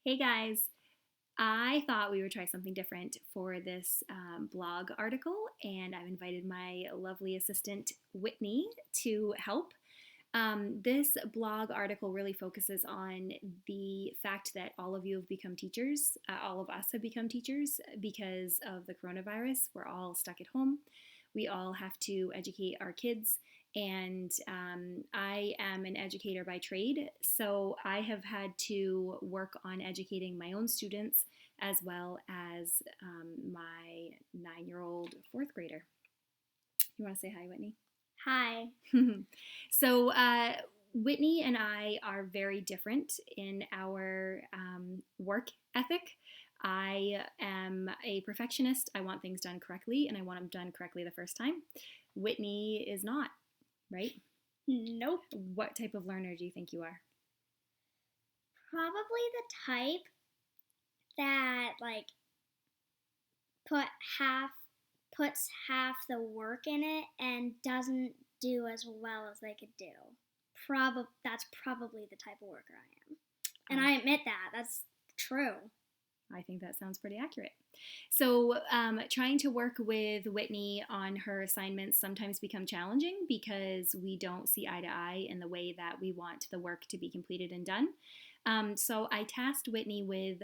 Hey guys, I thought we would try something different for this blog article, and I've invited my lovely assistant Whitney to help. This blog article really focuses on the fact that all of you have become teachers. All of us have become teachers because of the coronavirus. We're all stuck at home. We all have to educate our kids. And I am an educator by trade, so I have had to work on educating my own students as well as my 9-year-old fourth grader. You want to say hi, Whitney? Hi. So, Whitney and I are very different in our work ethic. I am a perfectionist. I want things done correctly, and I want them done correctly the first time. Whitney is not, right? Nope. What type of learner do you think you are? Probably the type that put half puts half the work in it and doesn't do as well as they could do. That's probably the type of worker I am. And I admit that. That's true. I think that sounds pretty accurate. So, trying to work with Whitney on her assignments sometimes become challenging because we don't see eye to eye in the way that we want the work to be completed and done. So, I tasked Whitney with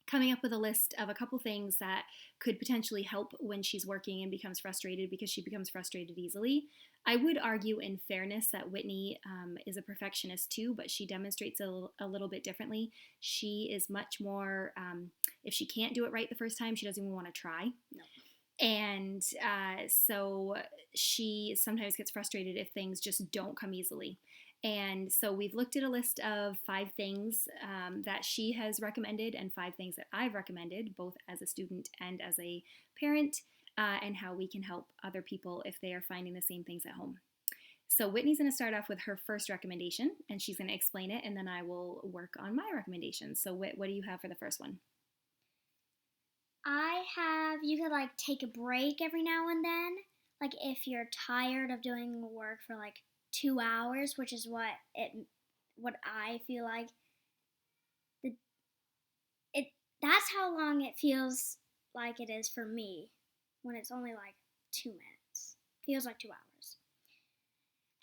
coming up with a list of a couple things that could potentially help when she's working and becomes frustrated because she becomes frustrated easily. I would argue, in fairness, that Whitney is a perfectionist too, but she demonstrates a little bit differently. She is much more, if she can't do it right the first time, she doesn't even want to try. No. And so she sometimes gets frustrated if things just don't come easily. And so we've looked at a list of 5 things that she has recommended and 5 things that I've recommended, both as a student and as a parent, and how we can help other people if they are finding the same things at home. So Whitney's going to start off with her first recommendation, and she's going to explain it, and then I will work on my recommendations. So what do you have for the first one? You could take a break every now and then. Like if you're tired of doing work for 2 hours, which is what I feel like. The, it That's how long it feels like it is for me when it's only 2 minutes. Feels like 2 hours.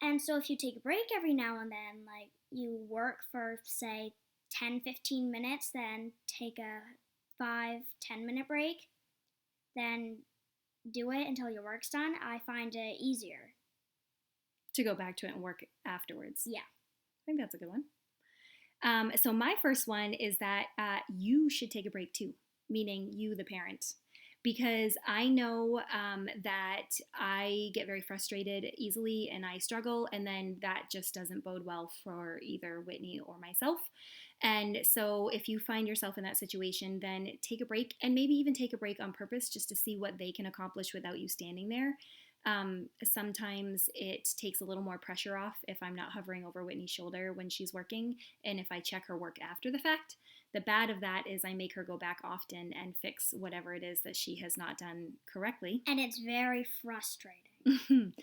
And so if you take a break every now and then, you work for say 10-15 minutes, then take a 5-10 minute break, then do it until your work's done, I find it easier. To go back to it and work afterwards. Yeah. I think that's a good one. So my first one is that you should take a break too, meaning you, the parent, because I know that I get very frustrated easily and I struggle, and then that just doesn't bode well for either Whitney or myself. And so if you find yourself in that situation, then take a break, and maybe even take a break on purpose just to see what they can accomplish without you standing there. Sometimes it takes a little more pressure off if I'm not hovering over Whitney's shoulder when she's working, and if I check her work after the fact. The bad of that is I make her go back often and fix whatever it is that she has not done correctly. And it's very frustrating.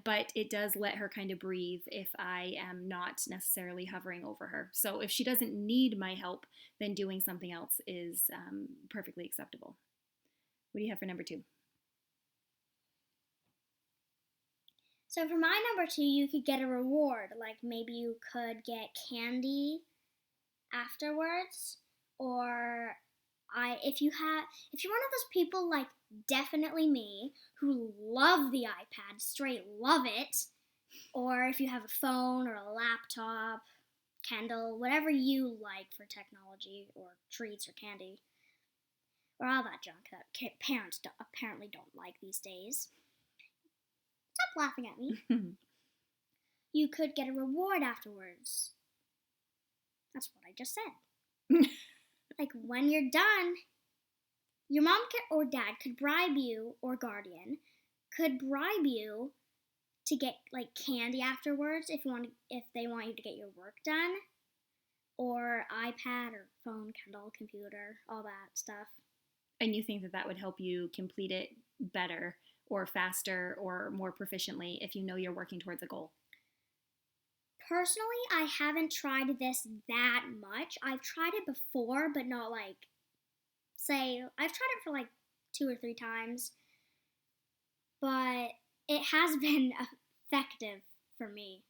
But it does let her kind of breathe if I am not necessarily hovering over her. So if she doesn't need my help, then doing something else is perfectly acceptable. What do you have for number 2? So for my number 2, you could get a reward. Like maybe you could get candy afterwards, or if you're one of those people like definitely me who love the iPad, straight love it, or if you have a phone or a laptop, Kindle, whatever you like for technology or treats or candy, or all that junk that parents apparently don't like these days. Stop laughing at me. You could get a reward afterwards. That's what I just said. Like when you're done, your mom or dad could bribe you, or guardian could bribe you to get candy afterwards if they want you to get your work done, or iPad or phone, Kindle, computer, all that stuff. And you think that that would help you complete it better or faster or more proficiently if you know you're working towards a goal? Personally, I haven't tried this that much. I've tried it before, but not like, say, I've tried it for like 2 or 3 times, but it has been effective for me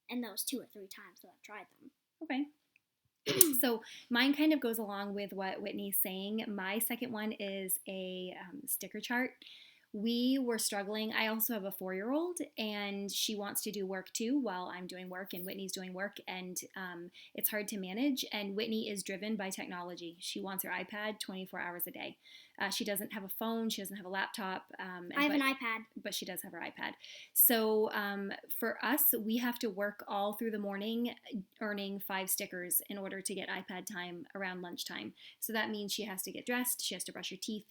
in those 2 or 3 times that I've tried them. Okay. So mine kind of goes along with what Whitney's saying. My second one is a sticker chart. We were struggling. I also have a 4-year-old, and she wants to do work too while I'm doing work and Whitney's doing work, and it's hard to manage. And Whitney is driven by technology. She wants her iPad 24 hours a day. She doesn't have a phone. She doesn't have a laptop. I have an iPad. But she does have her iPad. So for us, we have to work all through the morning earning 5 stickers in order to get iPad time around lunchtime. So that means she has to get dressed. She has to brush her teeth.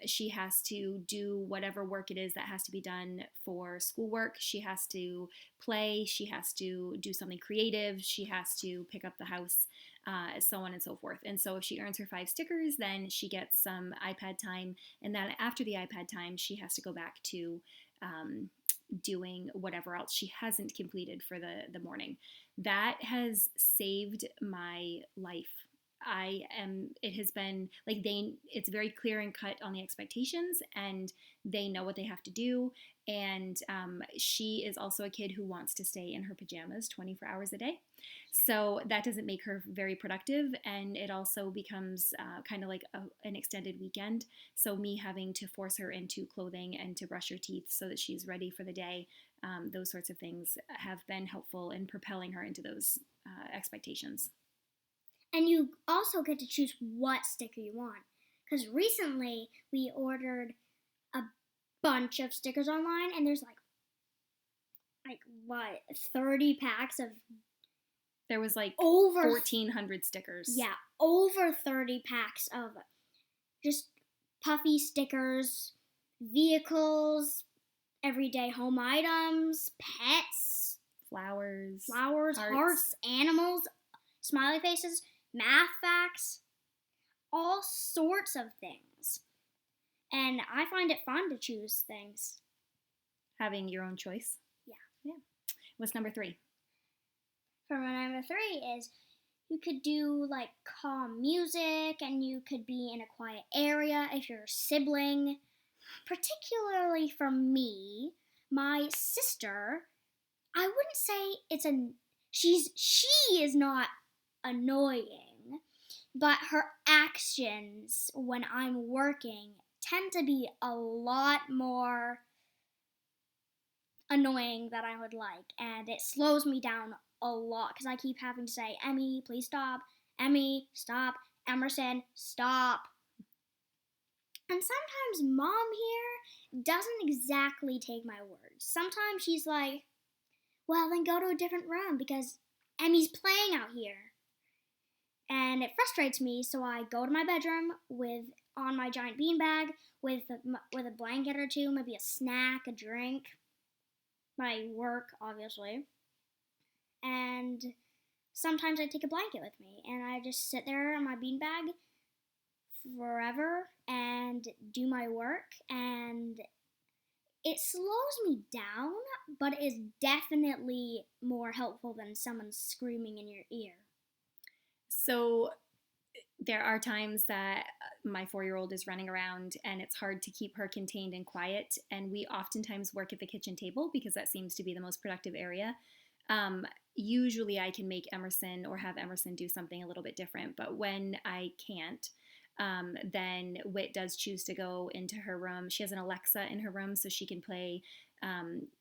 She has to do whatever work it is that has to be done for schoolwork. She has to play. She has to do something creative. She has to pick up the house, so on and so forth. And so if she earns her 5 stickers, then she gets some iPad time. And then after the iPad time, she has to go back to doing whatever else she hasn't completed for the morning. That has saved my life. It has been like it's very clear and cut on the expectations, and they know what they have to do. And she is also a kid who wants to stay in her pajamas 24 hours a day. So that doesn't make her very productive, and it also becomes kind of like an extended weekend. So me having to force her into clothing and to brush her teeth so that she's ready for the day, those sorts of things have been helpful in propelling her into those expectations. And you also get to choose what sticker you want. Because recently we ordered a bunch of stickers online, and there's like what, 30 packs of. There was like over 1,400 stickers. Yeah, over 30 packs of just puffy stickers, vehicles, everyday home items, pets, flowers, hearts, animals, smiley faces, math facts, all sorts of things. And I find it fun to choose things. Having your own choice. Yeah. What's number 3? For my number 3 is you could do like calm music, and you could be in a quiet area if you're a sibling. Particularly for me, my sister, I wouldn't say she is not annoying, but her actions when I'm working tend to be a lot more annoying than I would like, and it slows me down a lot because I keep having to say, Emmy, please stop. Emmy, stop. Emerson, stop. And sometimes Mom here doesn't exactly take my words. Sometimes she's like, well, then go to a different room because Emmy's playing out here. And it frustrates me, so I go to my bedroom on my giant beanbag with a blanket or two, maybe a snack, a drink, my work, obviously. And sometimes I take a blanket with me, and I just sit there on my beanbag forever and do my work, and it slows me down, but it is definitely more helpful than someone screaming in your ear. So there are times that my 4-year-old is running around and it's hard to keep her contained and quiet, and we oftentimes work at the kitchen table because that seems to be the most productive area. Usually I can make Emerson or have Emerson do something a little bit different, but when I can't, then Whit does choose to go into her room. She has an Alexa in her room, so she can play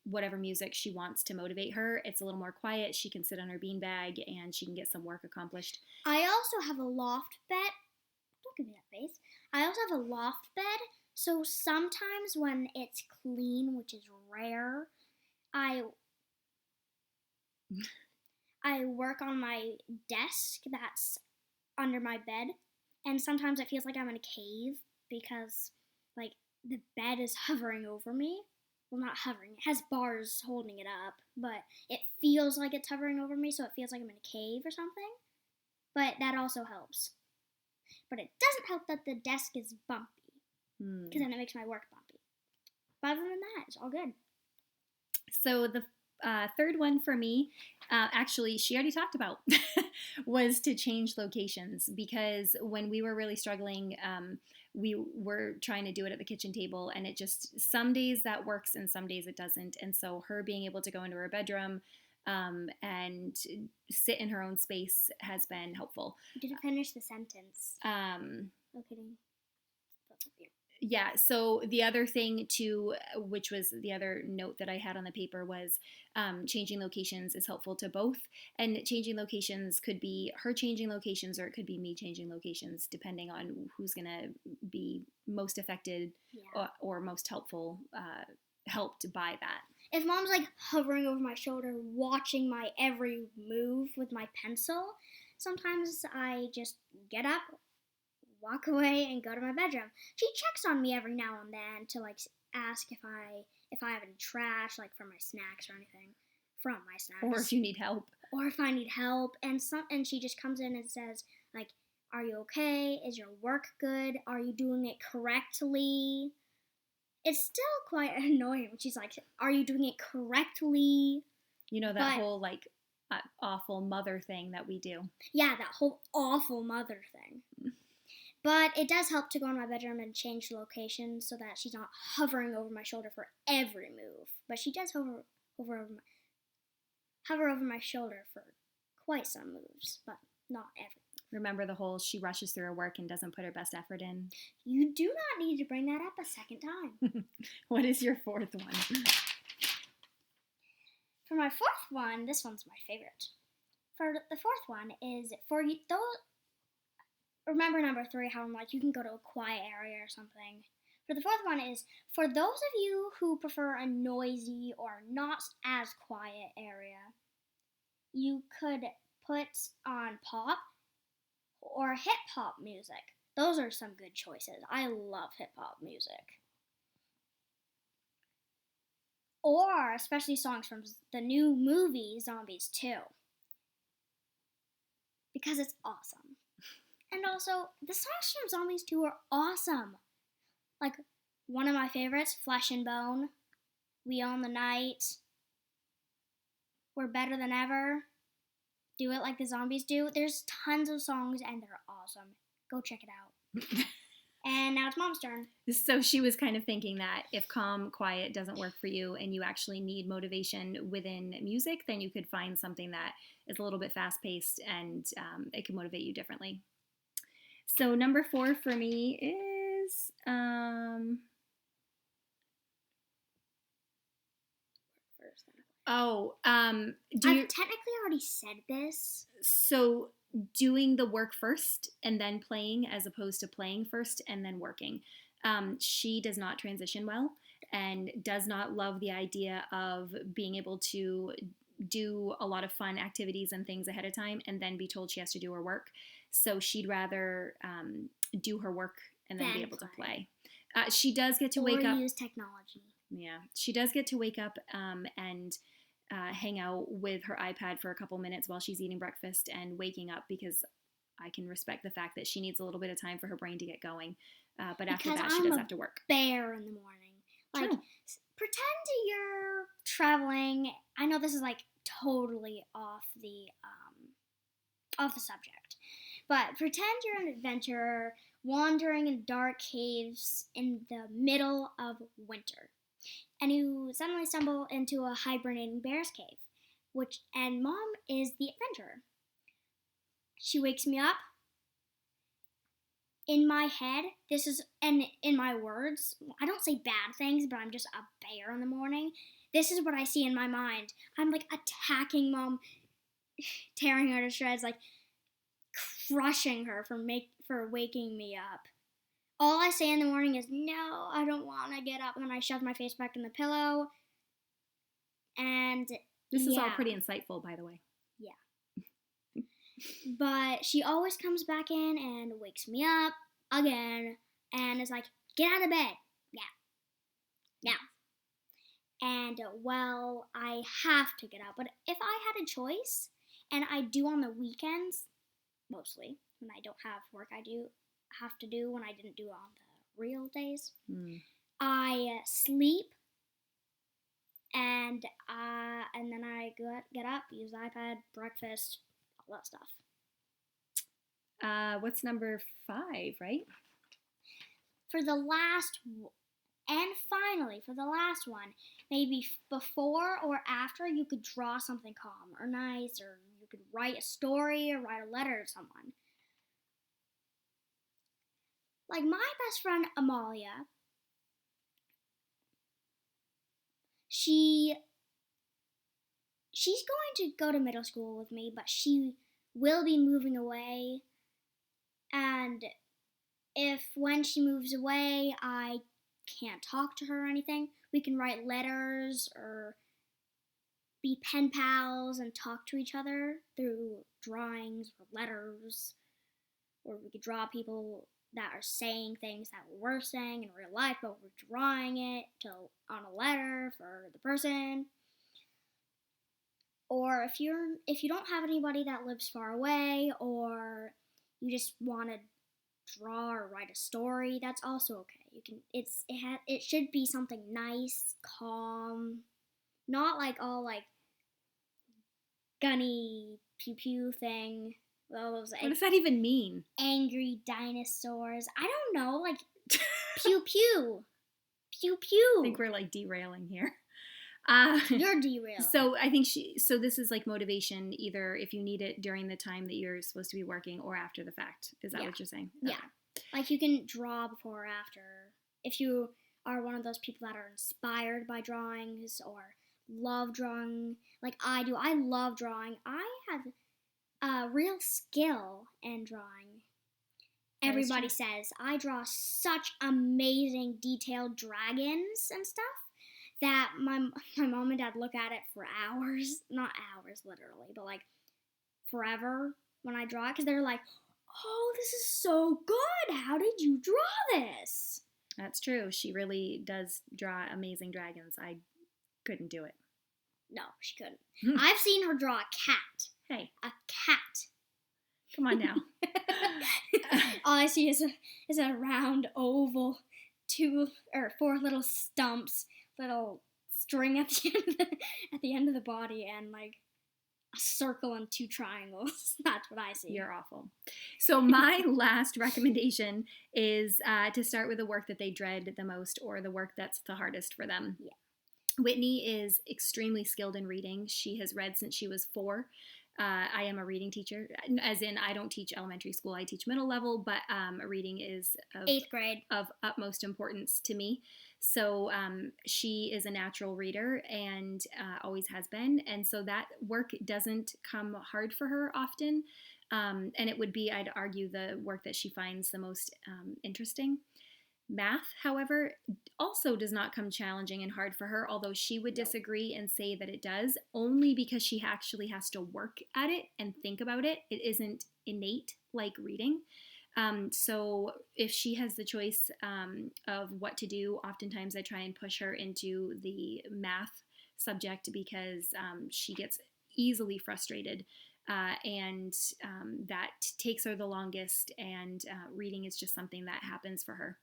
whatever music she wants to motivate her. It's a little more quiet. She can sit on her beanbag and she can get some work accomplished. I also have a loft bed. Don't give me that face. I also have a loft bed, so sometimes when it's clean, which is rare, I work on my desk that's under my bed, and sometimes it feels like I'm in a cave because, like, the bed is hovering over me. Well, not hovering. It has bars holding it up, but it feels like it's hovering over me, so it feels like I'm in a cave or something. But that also helps. But it doesn't help that the desk is bumpy, because then it makes my work bumpy. But other than that, it's all good. So the third one for me, actually, she already talked about, was to change locations because when we were really struggling, we were trying to do it at the kitchen table, and it just, some days that works and some days it doesn't. And so, her being able to go into her bedroom and sit in her own space has been helpful. You didn't finish the sentence. No kidding. That's weird. Yeah, so the other thing too, which was the other note that I had on the paper, was changing locations is helpful to both. And changing locations could be her changing locations, or it could be me changing locations, depending on who's going to be most affected or most helped by that. If mom's like hovering over my shoulder, watching my every move with my pencil, sometimes I just get up, walk away, and go to my bedroom. She checks on me every now and then to like ask if I have any trash, like for my snacks or anything from my snacks, or if you need help, or if I need help. And she just comes in and says like, "Are you okay? Is your work good? Are you doing it correctly?" It's still quite annoying when she's like, "Are you doing it correctly?" You know, that whole like awful mother thing that we do. Yeah, that whole awful mother thing. But it does help to go in my bedroom and change the location so that she's not hovering over my shoulder for every move. But she does hover over my shoulder for quite some moves, but not every. Remember the whole she rushes through her work and doesn't put her best effort in? You do not need to bring that up a second time. What is your fourth one? For my fourth one, this one's my favorite. For the fourth one is for you, those. Remember number 3, how I'm like, you can go to a quiet area or something. For the fourth one is, for those of you who prefer a noisy or not as quiet area, you could put on pop or hip-hop music. Those are some good choices. I love hip-hop music. Or especially songs from the new movie Zombies 2. Because it's awesome. And also, the songs from Zombies 2 are awesome. Like, one of my favorites, Flesh and Bone, We Own the Night, We're Better Than Ever, Do It Like the Zombies Do. There's tons of songs, and they're awesome. Go check it out. And now it's Mom's turn. So she was kind of thinking that if calm, quiet doesn't work for you and you actually need motivation within music, then you could find something that is a little bit fast-paced and it can motivate you differently. So number 4 for me is I've technically already said this. So doing the work first and then playing, as opposed to playing first and then working. She does not transition well and does not love the idea of being able to do a lot of fun activities and things ahead of time and then be told she has to do her work. So she'd rather do her work and then be able to play. She does get to wake up. Or use technology. Yeah, she does get to wake up and hang out with her iPad for a couple minutes while she's eating breakfast and waking up, because I can respect the fact that she needs a little bit of time for her brain to get going. But after that, she does have to work. Bear in the morning. Like, pretend you're traveling. I know this is like totally off the subject, but pretend you're an adventurer wandering in dark caves in the middle of winter, and you suddenly stumble into a hibernating bear's cave, and Mom is the adventurer. She wakes me up. In my head, and in my words, I don't say bad things, but I'm just a bear in the morning. This is what I see in my mind. I'm like attacking Mom, tearing her to shreds, like crushing her for waking me up. All I say in the morning is, no, I don't want to get up. And then I shove my face back in the pillow. And this is all pretty insightful, by the way. Yeah. But she always comes back in and wakes me up again and is like, get out of bed. Yeah. And, well, I have to get up. But if I had a choice, and I do on the weekends, mostly, when I don't have work I do have to do when I didn't do it on the real days, I sleep and then I get up, use the iPad, breakfast, all that stuff. What's number 5, right? Finally, for the last one, maybe before or after, you could draw something calm or nice, or you could write a story or write a letter to someone. Like my best friend Amalia, she's going to go to middle school with me, but she will be moving away. And when she moves away, I can't talk to her or anything, we can write letters or be pen pals and talk to each other through drawings or letters. Or we could draw people that are saying things that we're saying in real life, but we're drawing it on a letter for the person. Or if you don't have anybody that lives far away, or you just want to draw or write a story, that's also okay. It should be something nice, calm, not like all like gunny pew pew thing. Those, what does that even mean? Angry dinosaurs. I don't know, like pew pew, pew pew. I think we're like derailing here. You're derailing. So I think so this is like motivation, either if you need it during the time that you're supposed to be working or after the fact. Is that what you're saying? Okay. Yeah. Like you can draw before or after. If you are one of those people that are inspired by drawings or love drawing, like I do. I love drawing. I have a real skill in drawing. Everybody says I draw such amazing detailed dragons and stuff that my mom and dad look at it for hours, not hours literally, but like forever when I draw it, because they're like, oh, this is so good. How did you draw this? That's true. She really does draw amazing dragons. I couldn't do it. No, she couldn't. I've seen her draw a cat. Hey. A cat. Come on now. All I see is a round oval, 2 or 4 little stumps, little string at the end of the body, and like a circle and 2 triangles. That's what I see. You're awful. So my last recommendation is to start with the work that they dread the most, or the work that's the hardest for them. Yeah. Whitney is extremely skilled in reading. She has read since she was 4. I am a reading teacher, as in I don't teach elementary school, I teach middle level, but reading is 8th grade of utmost importance to me. So she is a natural reader and always has been, and so that work doesn't come hard for her often, and it would be, I'd argue, the work that she finds the most interesting. Math, however, also does not come challenging and hard for her, although she would disagree and say that it does, only because she actually has to work at it and think about it. It isn't innate like reading. So if she has the choice of what to do, oftentimes I try and push her into the math subject because she gets easily frustrated. And that takes her the longest, and reading is just something that happens for her.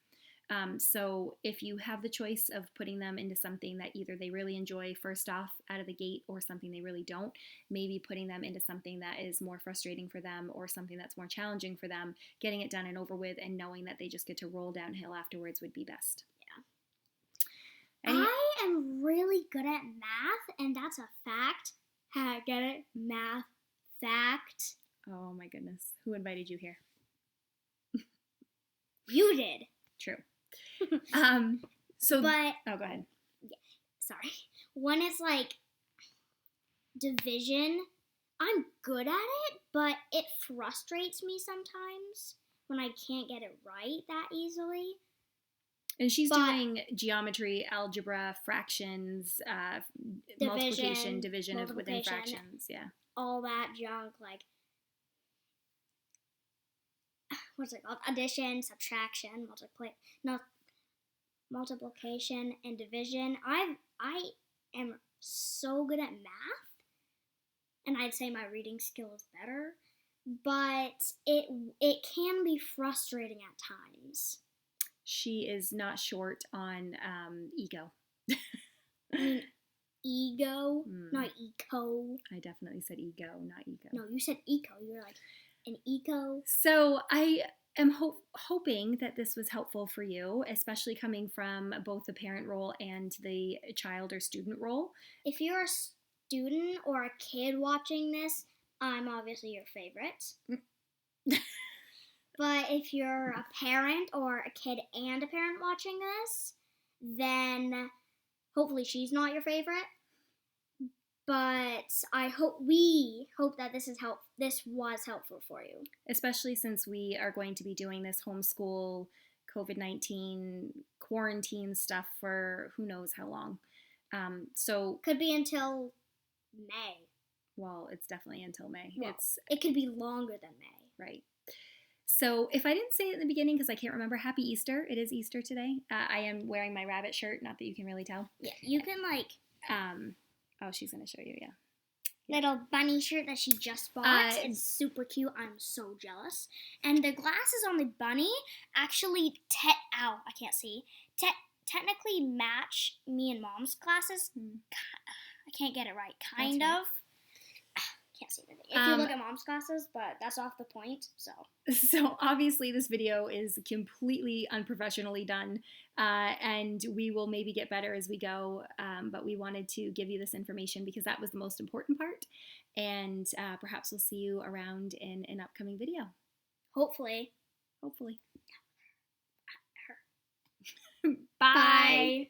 So if you have the choice of putting them into something that either they really enjoy first off out of the gate, or something they really don't, maybe putting them into something that is more frustrating for them, or something that's more challenging for them, getting it done and over with, and knowing that they just get to roll downhill afterwards would be best. Yeah. I am really good at math, and that's a fact. Get it? Math fact. Oh my goodness. Who invited you here? You did. True. But oh, go ahead. Yeah, sorry. When it's like division, I'm good at it, but it frustrates me sometimes when I can't get it right that easily. And she's doing geometry, algebra, fractions, multiplication, division of within fractions, yeah. All that junk, like, what's it called? Addition, subtraction, multiplication, and division. I am so good at math, and I'd say my reading skill is better, but it can be frustrating at times. She is not short on ego. I mean, ego, Mm, not eco. I definitely said ego, not ego. No, you said eco. You were like, an eco. So I am hoping that this was helpful for you, especially coming from both the parent role and the child or student role. If you're a student or a kid watching this, I'm obviously your favorite. But if you're a parent or a kid and a parent watching this, then hopefully she's not your favorite. But we hope that this was helpful for you. Especially since we are going to be doing this homeschool COVID-19 quarantine stuff for who knows how long. So Could be until May. well, it's definitely until May. Well, it could be longer than May. Right. So if I didn't say it in the beginning because I can't remember, Happy Easter. It is Easter today. I am wearing my rabbit shirt, not that you can really tell. Yeah, you can Oh, she's going to show you, yeah. Little bunny shirt that she just bought. It's super cute. I'm so jealous. And the glasses on the bunny actually, ow, I can't see. Technically match me and Mom's glasses. I can't get it right. Kind of. Can't see the thing. If you look at Mom's glasses, but that's off the point. So obviously this video is completely unprofessionally done, and we will maybe get better as we go. But we wanted to give you this information because that was the most important part, and perhaps we'll see you around in an upcoming video. Hopefully. Hopefully. Bye.